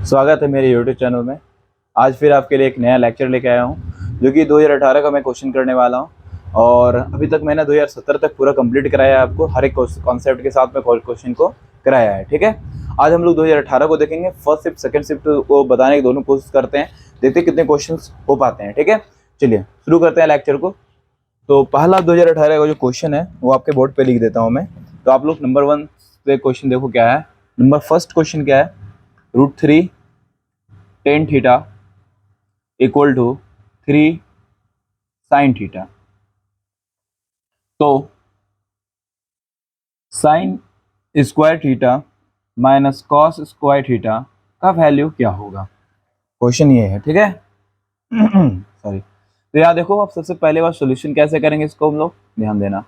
स्वागत है मेरे YouTube चैनल में। आज फिर आपके लिए एक नया लेक्चर लेके आया हूँ जो कि 2018 का मैं क्वेश्चन करने वाला हूँ। और अभी तक मैंने 2017 तक पूरा कंप्लीट कराया है, आपको हर एक कॉन्सेप्ट के साथ में क्वेश्चन को कराया है। ठीक है, आज हम लोग 2018 को देखेंगे। फर्स्ट शिफ्ट सेकंड शिफ्ट को बताने की दोनों कोशिश करते हैं, देखते हैं कितने क्वेश्चन हो पाते हैं। ठीक है, चलिए शुरू करते हैं लेक्चर को। तो पहला 2018 का जो क्वेश्चन है वो आपके बोर्ड पे लिख देता हूँ मैं। तो आप लोग नंबर 1 पे क्वेश्चन देखो क्या है। नंबर फर्स्ट क्वेश्चन क्या है, √3 tan theta equal to 3 sin theta. तो sine square theta minus cos square theta का वैल्यू क्या होगा, क्वेश्चन ये है। ठीक है सॉरी। तो यहाँ देखो, आप सबसे पहले बार सॉल्यूशन कैसे करेंगे इसको हम लोग ध्यान देना।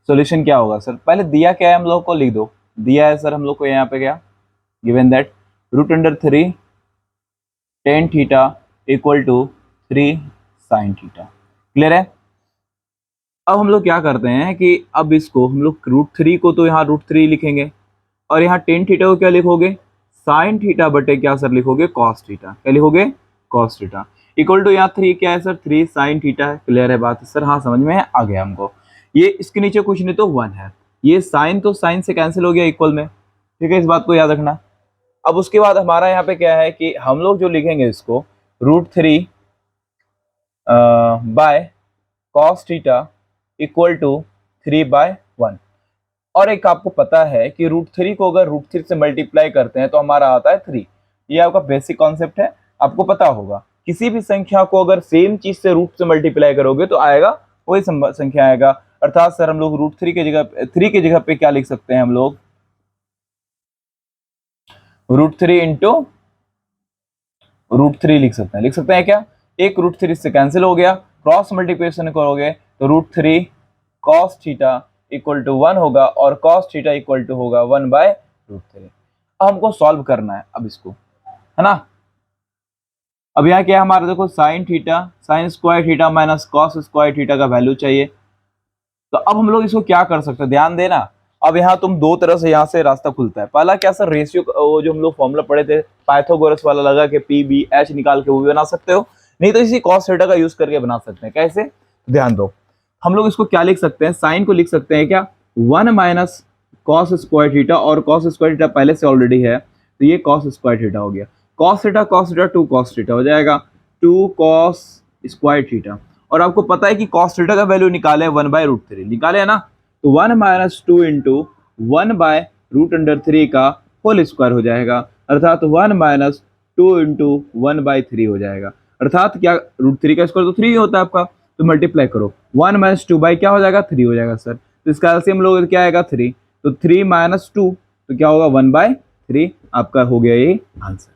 सॉल्यूशन क्या होगा सर, पहले दिया क्या है हम लोग को लिख दो। दिया है सर हम लोग को यहाँ पे क्या, given that √3 tan theta equal to 3 sin theta. Clear है। अब हम लोग क्या करते हैं कि अब इसको हम लोग √3 को तो यहाँ √3 लिखेंगे और यहाँ tan थीटा को क्या लिखोगे, sin थीटा बटे क्या सर लिखोगे, cos थीटा। क्या लिखोगे, cos थीटा इक्वल टू यहाँ 3 क्या है सर, 3 sin थीटा है। क्लियर है बात सर, हाँ समझ में आ गया हमको। ये इसके नीचे कुछ नहीं तो 1 है, ये साइन तो साइन से कैंसिल हो गया इक्वल में। ठीक है, इस बात को याद रखना। अब उसके बाद हमारा यहाँ पे क्या है कि हम लोग जो लिखेंगे इसको √3 by cos theta equal to 3/1। और एक आपको पता है कि √3 को अगर √3 से मल्टीप्लाई करते हैं तो हमारा आता है 3। ये आपका बेसिक कॉन्सेप्ट है, आपको पता होगा। किसी भी संख्या को अगर सेम चीज से रूट से मल्टीप्लाई करोगे तो आएगा वही संख्या आएगा। अर्थात सर हम लोग √3 के जगह 3 की जगह पे क्या लिख सकते हैं, हम लोग √3 इंटू √3 लिख सकते हैं क्या। एक √3 से कैंसिल हो गया, क्रॉस मल्टीप्लिकेशन करोगे तो √3 cos थीटा इक्वल टू 1 होगा और cos थीटा इक्वल टू होगा 1/√3। अब हमको सॉल्व करना है अब इसको, है ना। अब यहाँ क्या है हमारा, देखो sine theta sine square theta minus cos square theta का वैल्यू चाहिए। तो अब हम लोग इसको क्या कर सकते हैं, ध्यान देना। अब यहाँ तुम दो तरह से यहाँ से रास्ता खुलता है। पहला क्या सर, रेशियो वो जो हम लोग फॉर्मूला पढ़े थे पाइथागोरस वाला लगा के PBH निकाल के वो भी बना सकते हो, नहीं तो इसी cos थीटा का यूज करके बना सकते हैं। कैसे, ध्यान दो। हम लोग इसको क्या लिख सकते हैं, साइन को लिख सकते हैं क्या 1 माइनस कॉस स्क्वायर थीटा, और कॉस स्क्वायर थीटा पहले से ऑलरेडी है तो ये कॉस स्क्वायर थीटा हो गया। cos थीटा 2 cos थीटा हो जाएगा, 2 cos स्क्वायर थीटा। और आपको पता है कि cos थीटा का वैल्यू निकाले 1/√3 निकाले है ना, तो 1 माइनस 2 इंटू 1/√3 का होल स्क्वायर हो जाएगा, अर्थात 1 माइनस 2 इंटू 1/3 हो जाएगा। अर्थात क्या, √3 का स्क्वायर तो 3 होता है आपका, तो मल्टीप्लाई करो 1 माइनस 2 बाई क्या हो जाएगा, 3 हो जाएगा सर। तो इसका एलसीएम लोग क्या आएगा 3, तो 3 माइनस 2 तो क्या होगा 1/3, आपका हो गया ये आंसर।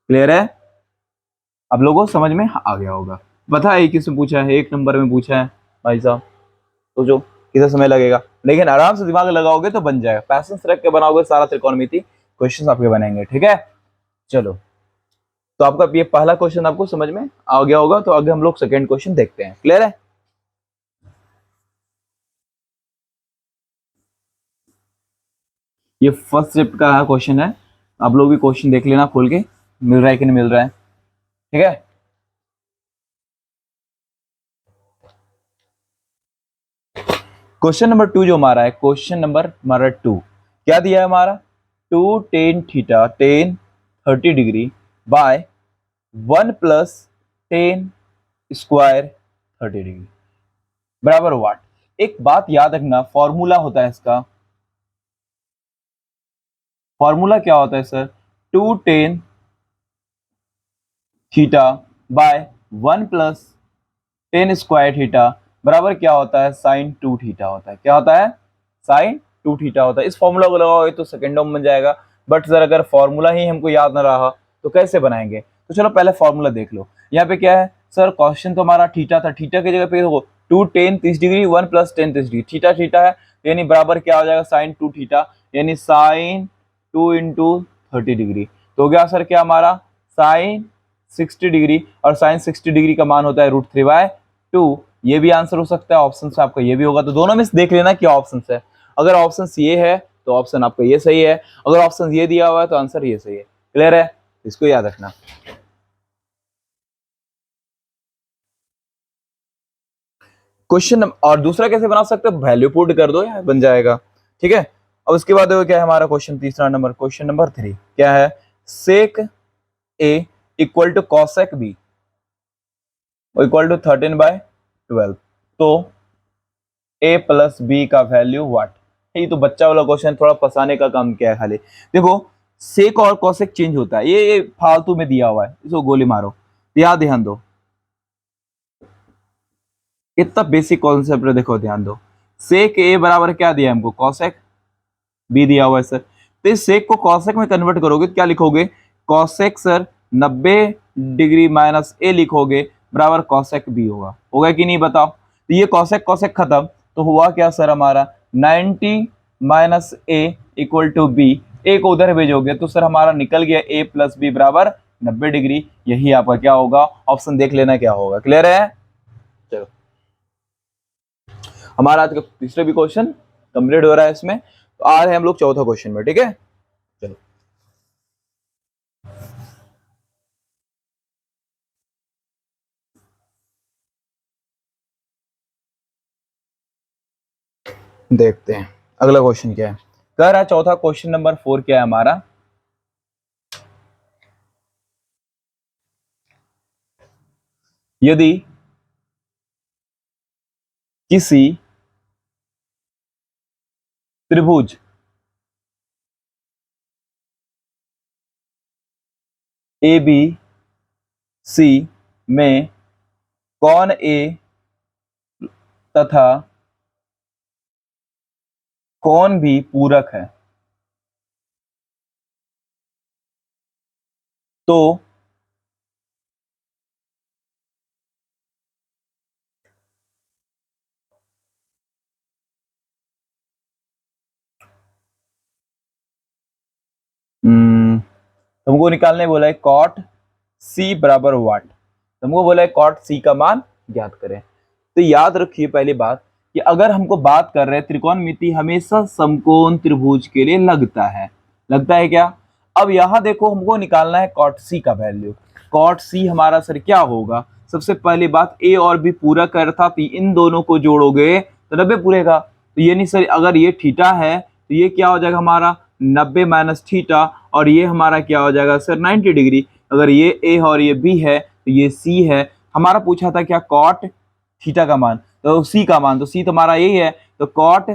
क्लियर है, आप लोगों को समझ में आ गया होगा। पता है किसमें पूछा है, 1 नंबर में पूछा है भाई साहब। तो जो कितना समय लगेगा, लेकिन आराम से दिमाग लगाओगे तो बन जाएगा। पैसेंस रख के बनाओगे सारा त्रिकोणमिति क्वेश्चन आपके बनेंगे। ठीक है, चलो। तो आपका ये पहला क्वेश्चन आपको समझ में आ गया होगा, तो आगे हम लोग सेकंड क्वेश्चन देखते हैं। क्लियर है। ये फर्स्ट शिफ्ट का क्वेश्चन है, आप लोग भी क्वेश्चन देख लेना खोल के, मिल रहा है कि नहीं मिल रहा है। ठीक है, क्वेश्चन नंबर 2 जो हमारा है, क्वेश्चन नंबर हमारा 2 क्या दिया है हमारा, 2 tan theta tan 30 degree by 1 plus tan square 30 degree बराबर व्हाट। एक बात याद रखना, फॉर्मूला होता है इसका, फॉर्मूला क्या होता है sir, 2 tan theta by 1 plus tan square theta बराबर क्या होता है, sin 2 थीटा होता है। क्या होता है, sin 2 थीटा होता है। इस फॉर्मूला को लगाओगे तो सेकेंड बन जाएगा। बट सर अगर फॉर्मूला ही हमको याद ना रहा तो कैसे बनाएंगे, तो चलो पहले फॉर्मूला देख लो। यहाँ पे क्या है सर, क्वेश्चन तो हमारा थीटा था, थीटा की जगह पे देखो 2 tan 30 degree 1 plus tan 30 degree, theta theta है यानी बराबर क्या हो जाएगा sin 2 थीटा, यानी sin 2 इंटू 30 डिग्री। तो हो गया सर क्या हमारा sin 60 डिग्री, और sin 60 डिग्री का मान होता है √3/2। ये भी आंसर हो सकता है, ऑप्शन से आपका ये भी होगा। तो दोनों में से देख लेना क्या ऑप्शन है। अगर ऑप्शन ये है तो ऑप्शन आपका ये सही है, अगर ऑप्शन ये दिया हुआ है तो आंसर ये सही है। क्लियर है। इसको याद रखना। क्वेश्चन और दूसरा कैसे बना सकते हो, वैल्यू पुट कर दो यार बन जाएगा, ठीक है। अब उसके बाद देखो क्या है हमारा क्वेश्चन तीसरा नंबर, क्वेश्चन नंबर 3 क्या है, sec A equal to cosec B equal to 13/12, तो ए प्लस बी का वैल्यू व्हाट। ये तो बच्चा वाला क्वेश्चन, थोड़ा फंसाने का काम किया है खाली। देखो सेक और कॉसेक चेंज होता है, ये फालतू में दिया हुआ है, इसको गोली मारो, ध्यान दो, इतना बेसिक कॉन्सेप्ट है, देखो ध्यान दो। सेक ए बराबर क्या दिया हमको, कॉसेक बी दिया हुआ है सर। तो इस सेक को कॉसेक में कन्वर्ट करोगे तो क्या लिखोगे, कॉसेक सर 90 डिग्री माइनस ए लिखोगे बराबर कॉसेक बी होगा कि नहीं बताओ। तो ये कॉसेक कॉसेक खत्म, तो हुआ क्या सर हमारा 90 minus A equal to B, A को उधर भेजोगे तो सर हमारा निकल गया ए प्लस बी बराबर 90 डिग्री। यही आपका क्या होगा, ऑप्शन देख लेना क्या होगा, क्लियर है। चलो हमारा आज का तीसरा भी क्वेश्चन कंप्लीट हो रहा है इसमें, तो आ रहे हैं हम लोग चौथा क्वेश्चन में, ठीक है। चलो देखते हैं अगला क्वेश्चन क्या है। कह रहा है चौथा क्वेश्चन नंबर 4 क्या है हमारा, यदि किसी त्रिभुज ए बी सी में कौन ए तथा कौन भी पूरक है, तो तुमको निकालने बोला है कॉट सी बराबर वाट, तुमको बोला है कॉट सी का मान ज्ञात करें। तो याद रखिए पहली बात कि अगर हमको बात कर रहे हैं त्रिकोणमिति हमेशा समकोण त्रिभुज के लिए लगता है क्या। अब यहां देखो हमको निकालना है कॉट सी का वैल्यू, कॉट सी हमारा सर क्या होगा, सबसे पहली बात ए और बी पूरक है, अर्थात इन दोनों को जोड़ोगे तो 90 पूरेगा। तो ये नहीं सर, अगर ये थीटा है तो ये क्या हो जाएगा हमारा 90 माइनस थीटा, और ये हमारा क्या हो जाएगा सर 90 डिग्री। अगर ये ए और ये बी है तो ये सी है। हमारा पूछा था क्या कॉट थीटा का मान, तो सी का मान, तो सी तुम्हारा यही है, तो कॉट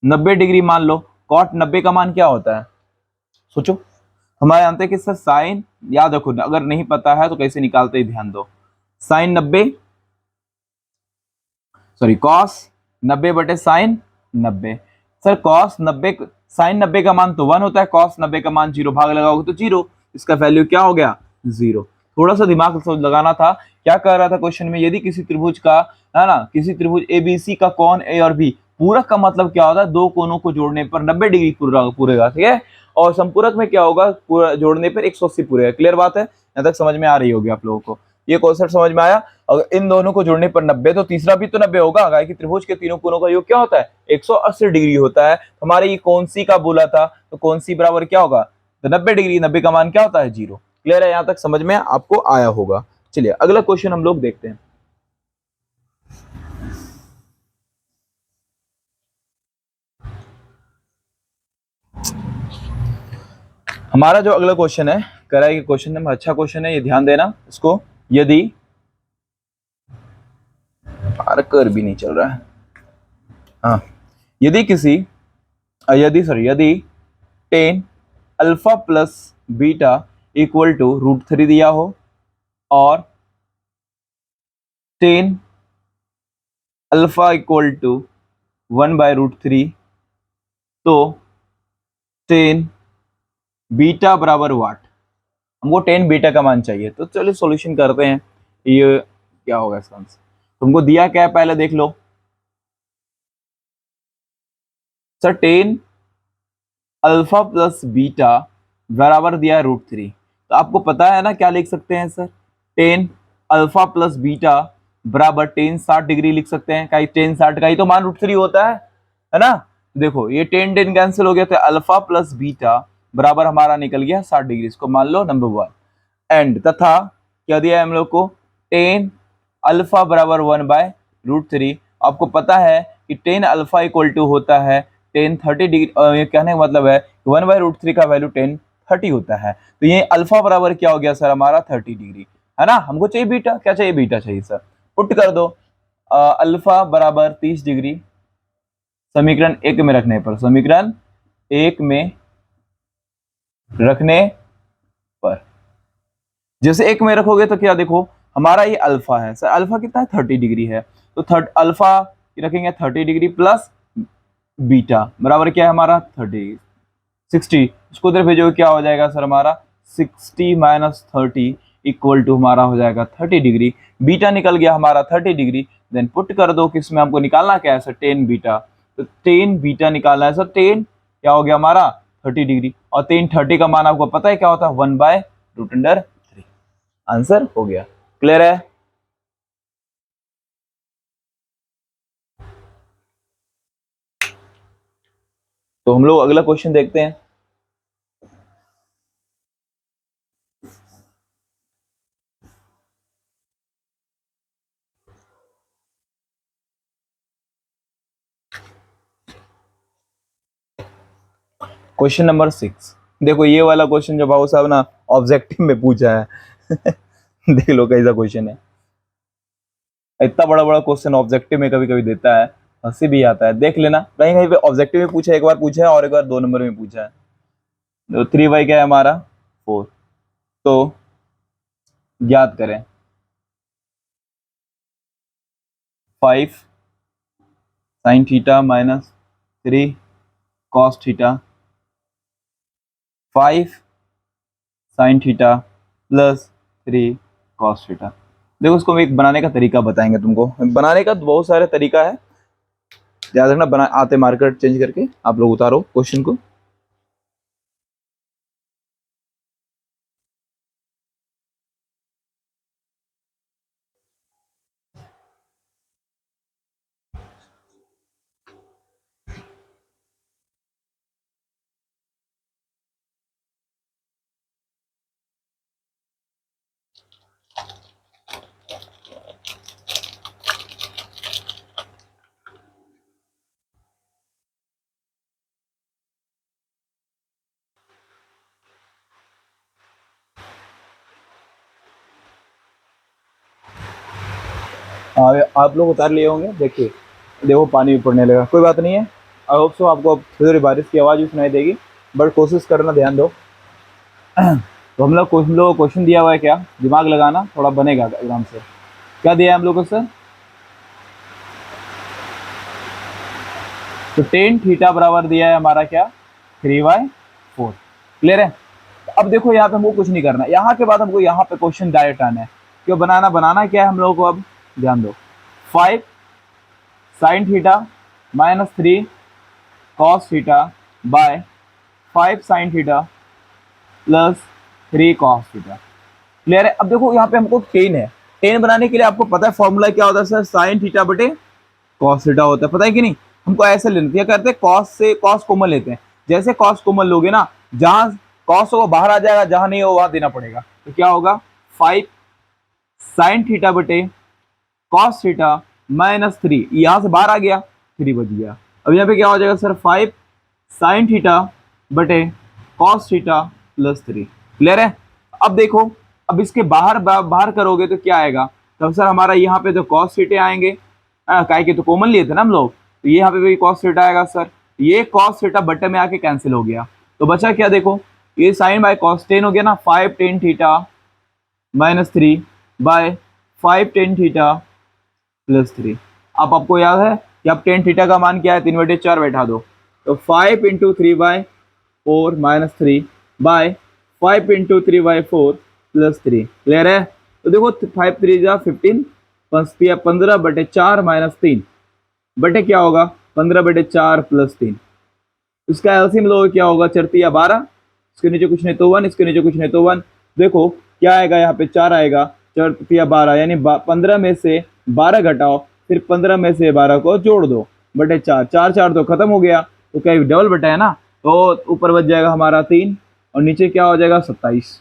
90 डिग्री मान लो। कॉट 90 का मान क्या होता है सोचो, हमारे जानते हैं कि सर साइन, याद रखो अगर नहीं पता है तो कैसे निकालते ही ध्यान दो, साइन 90 सॉरी कॉस 90 बटे साइन 90। सर कॉस 90 साइन 90 का मान तो 1 होता है, कॉस 90 का मान 0, भाग लगाओगे तो 0, इसका वैल्यू क्या हो गया 0। थोड़ा सा दिमाग लगाना था। क्या कह रहा था क्वेश्चन में, यदि किसी त्रिभुज का है ना, किसी त्रिभुज एबीसी का कोण ए और बी, पूरक का मतलब क्या होता है, दो कोनों को जोड़ने पर 90 डिग्री पूरेगा, ठीक है। और संपूरक में क्या होगा, जोड़ने पर 180 पूरेगा। क्लियर बात है, यहाँ तक समझ में आ रही होगी आप लोगों को, ये कॉन्सेप्ट समझ में आया। अगर इन दोनों को जोड़ने पर 90, तो तीसरा भी तो 90 होगा, गाय की त्रिभुज के तीनों कोनों का योग क्या होता है 180 डिग्री होता है। हमारे ये कौन सी का बोला था, तो कौन सी बराबर क्या होगा, तो 90 डिग्री, 90 का मान क्या होता है 0। क्लियर है, यहां तक समझ में आपको आया होगा। चलिए अगला क्वेश्चन हम लोग देखते हैं। हमारा जो अगला क्वेश्चन है, कह रहा है कि क्वेश्चन नंबर अच्छा क्वेश्चन है, ये ध्यान देना इसको। यदि मार्कर भी नहीं चल रहा है, हाँ, यदि किसी यदि 10 alpha plus beta equal to √3 दिया हो, और 10 अल्फा इक्वल टू 1/√3, तो 10 बीटा बराबर वाट। हमको 10 बीटा का मान चाहिए, तो चलिए सॉल्यूशन करते हैं। ये क्या होगा इसका आंसर, तुमको दिया क्या है पहले देख लो सर, 10 अल्फा प्लस बीटा बराबर दिया है √3, तो आपको पता है ना क्या लिख सकते हैं सर, 10 अल्फा प्लस बीटा बराबर 10 60 डिग्री लिख सकते हैं, 10 60 का ही तो मान √3 होता है ना। देखो ये 10 10 कैंसिल हो गया, तो अल्फा प्लस बीटा बराबर हमारा निकल गया 60 डिग्री, इसको मान लो नंबर 1। एंड तथा क्या दिया है हम लोग को, टेन अल्फा बराबर 1/√3। आपको पता है कि टेन अल्फा इक्वल टू होता है टेन 30 डिग्री। ये कहने का मतलब है 1/√3 का वैल्यू 10 30 होता है। तो ये अल्फा बराबर क्या हो गया सर हमारा 30 डिग्री, है ना। हमको चाहिए बीटा, क्या चाहिए, बीटा चाहिए सर। पुट कर दो अल्फा बराबर 30 डिग्री समीकरण 1 में रखने पर, समीकरण 1 में रखने पर जैसे 1 में रखोगे तो क्या देखो, हमारा ये अल्फा है सर, अल्फा कितना है 30 डिग्री है, तो अल्फा रखेंगे 30 डिग्री प्लस बीटा बराबर क्या है हमारा 60। उसको उधर भेजोगे क्या हो जाएगा सर हमारा 60 माइनस 30 इक्वल टू हमारा हो जाएगा 30 डिग्री। बीटा निकल गया हमारा 30 डिग्री। देन पुट कर दो किसमें, हमको निकालना क्या है सर, 10 बीटा। तो 10 बीटा निकालना है सर, 10 क्या हो गया हमारा 30 डिग्री, और 10 30 का मान आपको पता है क्या होता है 1/√3। आंसर हो गया। क्लियर है। तो हम लोग अगला क्वेश्चन देखते हैं। Question number 6। देखो ये वाला क्वेश्चन जो भाऊ साहब ना ऑब्जेक्टिव में पूछा है देख लो कैसा क्वेश्चन है। इतना बड़ा बड़ा क्वेश्चन ऑब्जेक्टिव में कभी कभी देता है, हंसी भी आता है। देख लेना, कहीं कहीं पे ऑब्जेक्टिव में पूछा है, एक बार पूछा है और एक बार 2 नंबर में पूछा है। तो 3y क्या है हमारा 4। तो ज्ञात करें 5 sine theta minus 3 cos theta, 5 sine theta plus 3 cos theta. देखो उसको हम एक बनाने का तरीका बताएंगे तुमको। बनाने का बहुत सारे तरीका है, याद रखना। बना आते मार्कर चेंज करके आप लोग उतारो क्वेश्चन को। आप लोग उतार लिए होंगे। देखिए देखो पानी भी पड़ने लगा, कोई बात नहीं है। आई होप सो आपको अब थोड़ी थोड़ी बारिश की आवाज़ भी सुनाई देगी, बट कोशिश करना, ध्यान दो। तो हम लोग को क्वेश्चन दिया हुआ है, क्या दिमाग लगाना थोड़ा बनेगा आराम से। क्या दिया है हम लोग को सर, तो टेन थीटा बराबर दिया है हमारा क्या 3/4। क्लियर है। अब देखो यहाँ पे हमको कुछ नहीं करना, यहाँ के बाद हमको यहाँ पे क्वेश्चन डायरेक्ट आना है। क्यों बनाना क्या है हम लोगों को, अब ध्यान दो। 5 sine theta minus 3 cos theta by 5 sine theta plus 3 cos theta. Clear है। अब देखो यहाँ पे हमको 10 है, 10 बनाने के लिए आपको पता है फॉर्मूला क्या होता है सर, साइन थीटा बटे कॉस थीटा होता है, पता है कि नहीं। हमको ऐसे लेना, क्या करते हैं कॉस से कॉस कॉमन लेते हैं। जैसे कॉस कॉमन लोगे ना, जहां कॉस होगा बाहर आ जाएगा, जहां नहीं हो वहां देना पड़ेगा। तो क्या होगा 5 साइन थीटा बटे कॉस थीटा माइनस 3, यहां से बाहर आ गया 3 बच गया। अब यहाँ पे क्या हो जाएगा सर 5 साइन थीटा बटे कॉस थीटा प्लस 3। क्लियर है। अब देखो, अब इसके बाहर बाहर करोगे तो क्या आएगा, तब सर हमारा यहाँ पे तो कॉस थीटे आएंगे, काय के तो कॉमन लिए थे ना हम लोग, तो ये यहाँ पे भी कॉस थीटा आएगा सर। ये कॉस थीटा बटे में आके कैंसिल हो गया, तो बचा क्या देखो, ये साइन बाय कॉस 10 हो गया ना, 5 tan theta minus 3 by 5 tan theta plus 3। अब आपको याद है कि अब टेन थीटा का मान क्या है, 3/4 बैठा दो, तो 5 into 3/4 minus 3 by 5 into 3/4 plus 3। Clear है। तो देखो 5 3 जा 15, 15/4 माइनस 3 बटे क्या होगा 15/4 प्लस 3। इसका एलसीएम लोगे क्या होगा, 4 12, इसके नीचे कुछ नहीं तो 1, इसके नीचे कुछ नहीं तो 1। देखो क्या आएगा, यहाँ पे 4 आएगा, 4 12 यानी 15 में से 12 घटाओ, फिर 15 में से 12 को जोड़ दो बटे 4, 4 4 तो खत्म हो गया, तो क्या डबल बटा है ना, तो ऊपर बच जाएगा हमारा 3 और नीचे क्या हो जाएगा 27।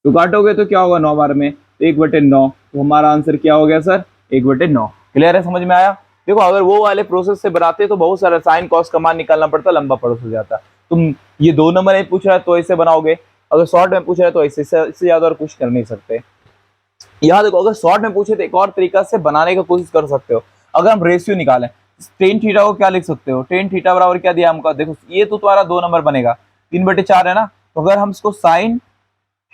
तो काटोगे तो क्या होगा 9 बार में, तो 1/9, तो हमारा आंसर क्या हो गया सर 1/9। क्लियर है, समझ में आया। देखो अगर वो वाले प्रोसेस से बनाते तो बहुत सारा साइन कॉस का मान निकालना पड़ता, लंबा प्रोसेस हो जाता। तुम ये 2 नंबर में पूछ रहा है तो ऐसे बनाओगे, अगर शॉर्ट में पूछ रहा है तो ऐसे, इससे ज्यादा और कुछ कर नहीं सकते। यहाँ देखो अगर शॉर्ट में पूछे तो एक और तरीका से बनाने की कोशिश कर सकते हो। अगर हम रेशियो निकालें, टेन थीटा को क्या लिख सकते हो, टेन थीटा बराबर क्या दिया हमको, देखो ये तो तुम्हारा 2 नंबर बनेगा, 3/4 है ना, तो अगर हम इसको साइन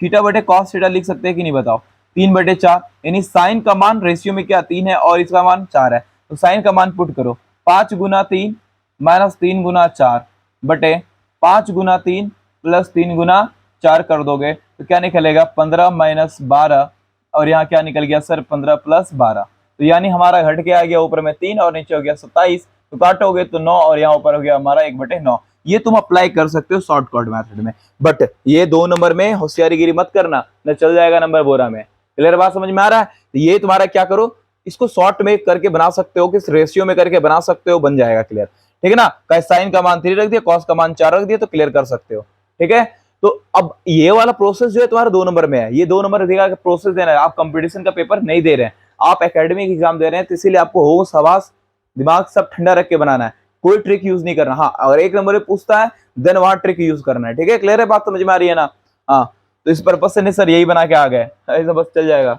थीटा बटे कॉस थीटा लिख सकते हैं कि नहीं बताओ, 3/4, यानी साइन का मान रेशियो में क्या 3 है और इसका मान 4 है, तो साइन का मान पुट करो, 5 गुना 3 माइनस 3 गुना 4 बटे 5 गुना 3 प्लस 3 गुना 4 कर दोगे तो क्या निकलेगा 15 माइनस 12, और यहाँ क्या निकल गया सर 15 प्लस 12, तो यानी हमारा घट के आ गया ऊपर में 3 और नीचे हो गया 27, तो काटोगे तो 9 और यहाँ ऊपर हो गया हमारा 1/9। ये तुम अप्लाई कर सकते हो शॉर्टकट मेथड में, बट ये 2 नंबर में होशियारीगिरी मत करना, न चल जाएगा नंबर बोरा में। क्लियर बात समझ में आ रहा है। तो ये तुम्हारा क्या करो, इसको शॉर्ट में करके बना सकते हो, किस रेशियो में करके बना सकते हो, बन जाएगा क्लियर। ठीक है ना, कहीं साइन का मान 3 रख दिया, कॉस का मान 4 रख दिया, तो क्लियर कर सकते हो। ठीक है, तो अब ये वाला प्रोसेस जो है तुम्हारा 2 नंबर में है, ये 2 नंबर देगा प्रोसेस देना है। आप कंपटीशन का पेपर नहीं दे रहे हैं, आप एकेडमिक एग्जाम दे रहे हैं, तो इसीलिए आपको होश हवास दिमाग सब ठंडा रख के बनाना है, कोई ट्रिक यूज नहीं करना। हाँ अगर 1 नंबर में पूछता है देन वहां ट्रिक यूज करना है। ठीक है, क्लियर है बात, समझ में आ रही है ना। हाँ तो इस पर्पज से नहीं सर यही बना के आ गए, ऐसा बस चल जाएगा।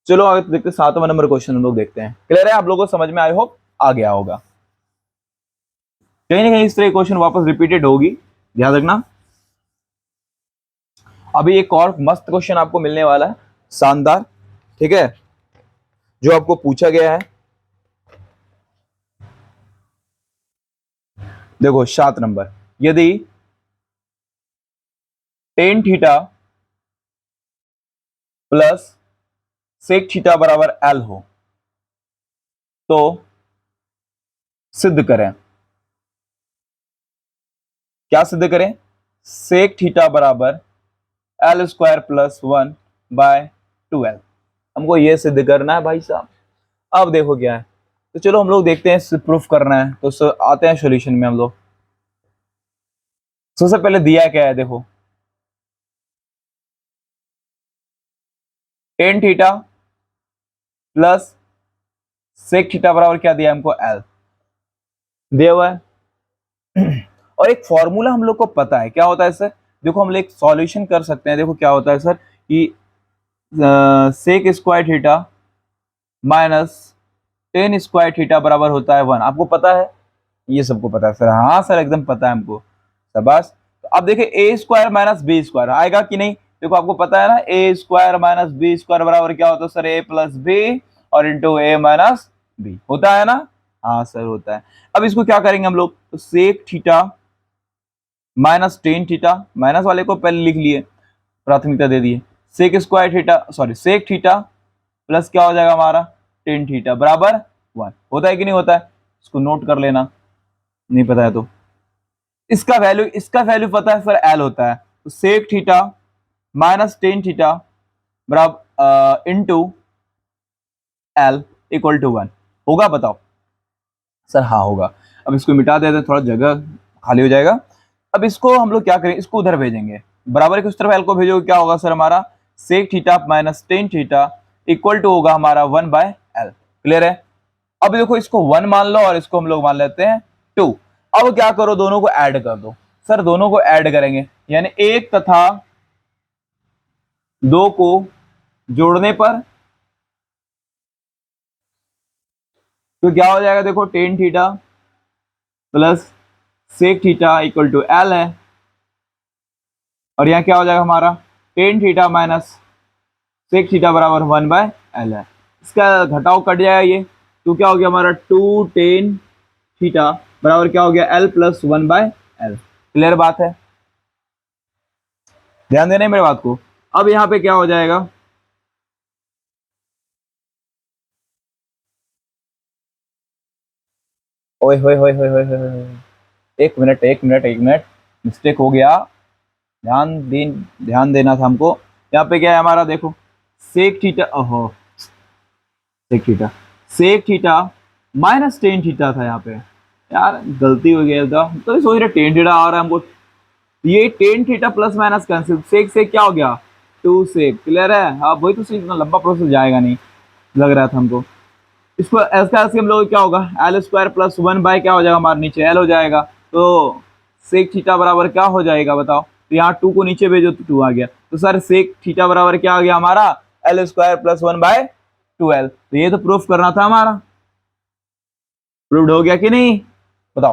चलो आगे देखते हैं 7वां नंबर क्वेश्चन हम लोग देखते हैं। क्लियर है, आप लोगों को समझ में, आई होप आ गया होगा। कहीं ना कहीं इस तरह क्वेश्चन वापस रिपीटेड होगी, ध्यान रखना। अभी एक और मस्त क्वेश्चन आपको मिलने वाला है, शानदार। ठीक है, जो आपको पूछा गया है, देखो 7 नंबर, यदि tan theta plus sec theta बराबर एल हो तो सिद्ध करें। क्या सिद्ध करें, सेक थीटा बराबर एल स्क्वायर प्लस 1/2l, हमको ये सिद्ध करना है भाई साहब। अब देखो क्या है, तो चलो हम लोग देखते हैं, प्रूफ करना है तो आते हैं सॉल्यूशन में हम लोग। सबसे पहले दिया क्या है, देखो tan theta plus sec theta बराबर क्या दिया हमको एल दिया हुआ है। और एक फॉर्मूला हम लोग को पता है, क्या होता है सर, देखो हम लोग एक सॉल्यूशन कर सकते हैं। देखो क्या होता है सर कि sec square theta minus tan square theta बराबर होता है 1, आपको पता है, ये सबको पता है सर, हाँ सर एकदम पता है हमको, शाबाश। तो अब देखिए ए स्क्वायर माइनस बी स्क्वायर आएगा कि नहीं, देखो आपको पता है ना, ए स्क्वायर माइनस बी स्क्वायर बराबर क्या होता है सर, ए प्लस बी और इंटू ए माइनस बी, होता है ना, हाँ सर होता है। अब इसको क्या करेंगे हम लोग, तो sec theta minus tan theta, minus वाले को पहले लिख लिए, प्राथमिकता दे दिए, sec square theta sorry sec theta plus क्या हो जाएगा हमारा टेन थीटा बराबर 1, होता है कि नहीं होता है, इसको नोट कर लेना, नहीं पता है तो। इसका वैल्यू पता है सर एल होता है, तो sec theta minus tan theta बराबर इंटू एल इक्वल टू 1, होगा बताओ सर, हाँ होगा। अब इसको मिटा देते हैं, थोड़ा जगह खाली हो जाएगा। अब इसको हम लोग क्या करें, इसको उधर भेजेंगे, बराबर की उस तरफ एल को भेजोगे, क्या होगा सर हमारा sec theta minus tan theta equal to होगा हमारा 1/l। क्लियर है, अब देखो इसको 1 मान लो और इसको हम लोग मान लेते हैं 2। अब क्या करो, दोनों को ऐड कर दो सर, दोनों को ऐड करेंगे यानी 1 तथा 2 को जोड़ने पर तो क्या हो जाएगा, देखो tan theta plus sec theta equal to L है, और यहाँ क्या हो जाएगा हमारा tan theta minus sec theta बराबर 1/l है, इसका घटाव कट जाएगा ये, तो क्या हो गया हमारा 2 टेन थीटा बराबर क्या हो गया एल प्लस 1/l। क्लियर बात है, ध्यान देना है मेरे बात को। अब यहाँ पे क्या हो जाएगा, ओए होए होए होए होए होए, एक मिनट एक मिनट एक मिनट, मिस्टेक हो गया, ध्यान देना था हमको। यहाँ पे क्या है हमारा, देखो सेक थीटा, ओहो sec theta minus tan theta था यहाँ पे, यार गलती हो गया था, तो सोच रहे टेन थीटा आ रहा है हमको, ये tan theta plus minus cancel, sec क्या हो गया, टू सेक, क्लियर है। हाँ वही तो, इतना लंबा प्रोसेस जाएगा नहीं लग रहा था हमको। इसको ऐसा हम लोग क्या होगा, L square plus one by क्या हो जाएगा हमारे नीचे एल हो जाएगा, तो सेक थीटा बराबर क्या हो जाएगा बताओ। तो यहाँ टू को नीचे भेजो तो टू आ गया, तो सर सेक थीटा बराबर क्या आ गया हमारा, L square plus one by two L. तो ये तो प्रूफ करना था हमारा, प्रूव्ड हो गया कि नहीं बताओ।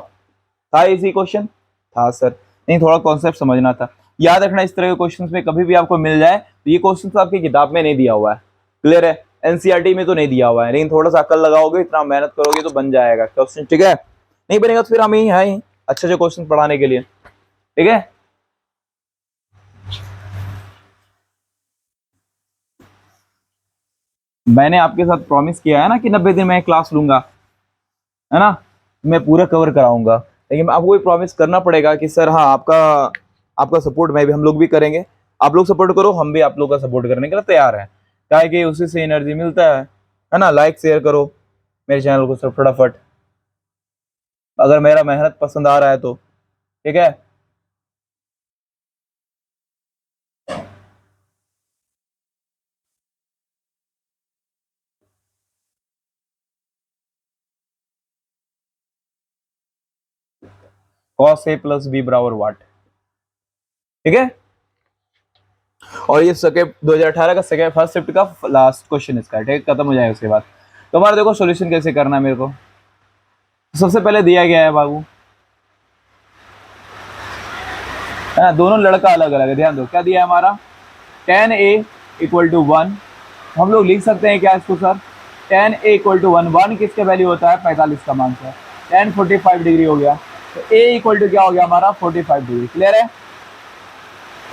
था इसी क्वेश्चन, था सर, नहीं थोड़ा कॉन्सेप्ट समझना था। याद रखना इस तरह के क्वेश्चंस में कभी भी आपको मिल जाए तो ये क्वेश्चन तो आपकी किताब में नहीं दिया हुआ है, क्लियर है, एनसीईआरटी में तो नहीं दिया हुआ है, लेकिन थोड़ा सा अकल लगाओगे, इतना मेहनत करोगे तो बन जाएगा क्वेश्चन, ठीक है। नहीं बनेगा तो फिर हम ही हैं अच्छे अच्छे क्वेश्चन पढ़ाने के लिए, ठीक है। मैंने आपके साथ प्रॉमिस किया है ना कि 90 दिन में क्लास लूंगा, है ना, मैं पूरा कवर कराऊंगा, लेकिन आपको भी प्रॉमिस करना पड़ेगा कि सर हाँ आपका आपका सपोर्ट मैं भी, हम लोग भी करेंगे, आप लोग सपोर्ट करो, हम भी आप लोग का सपोर्ट करने के लिए तैयार हैं, क्या है कि उसी से एनर्जी मिलता है ना। लाइक शेयर करो मेरे चैनल को सब फटाफट, अगर मेरा मेहनत पसंद आ रहा है तो, ठीक है। cos a प्लस बी बराबर वाट, ठीक है। और ये सेकेंड 2018 का सेकेंड फर्स्ट शिफ्ट का लास्ट क्वेश्चन इसका, ठीक है, खत्म हो जाएगा उसके बाद। तो हमारा देखो सॉल्यूशन कैसे करना है मेरे को, तो सबसे पहले दिया गया है बाबू, है ना, दोनों लड़का अलग अलग है, ध्यान दो क्या दिया है हमारा, tan a equal to one, हम लोग लिख सकते हैं क्या इसको sir, tan a equal to one, one किसका वैल्यू होता है 45 का मान से, tan 45 डिग्री हो गया, तो a इक्वल टू क्या हो गया हमारा 45 डिग्री, क्लियर है।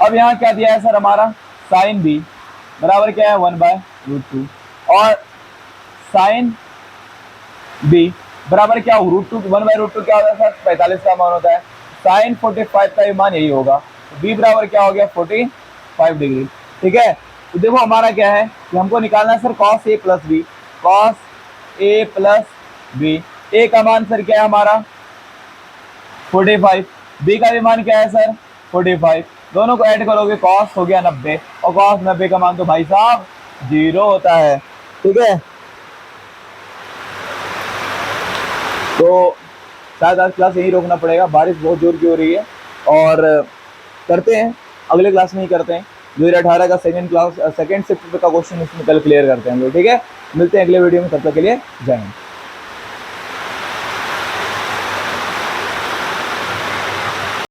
अब यहाँ क्या दिया है सर हमारा, साइन b बराबर क्या है 1/√2, और साइन b बराबर क्या हो √2, 1/√2 क्या होता है सर 45 का मान होता है, साइन 45 का मान यही होगा, तो b बराबर क्या हो गया 45 डिग्री, ठीक है। तो देखो हमारा क्या है कि हमको निकालना है sir cos a plus B, cos a plus B, a का मान सर क्या है हमारा 45, b का भी मान क्या है सर 45, दोनों को ऐड करोगे cos हो गया 90, और cos 90 का मान तो भाई साहब 0 होता है, ठीक है। तो शायद आज क्लास यही रोकना पड़ेगा, बारिश बहुत जोर की हो रही है, और करते हैं अगले क्लास में ही करते हैं 2018 का सेकंड शिफ्ट का क्वेश्चन इसमें कल क्लियर करते हैं हम लोग, ठीक है। मिलते हैं अगले वीडियो में, तब तक के लिए जय हिंद।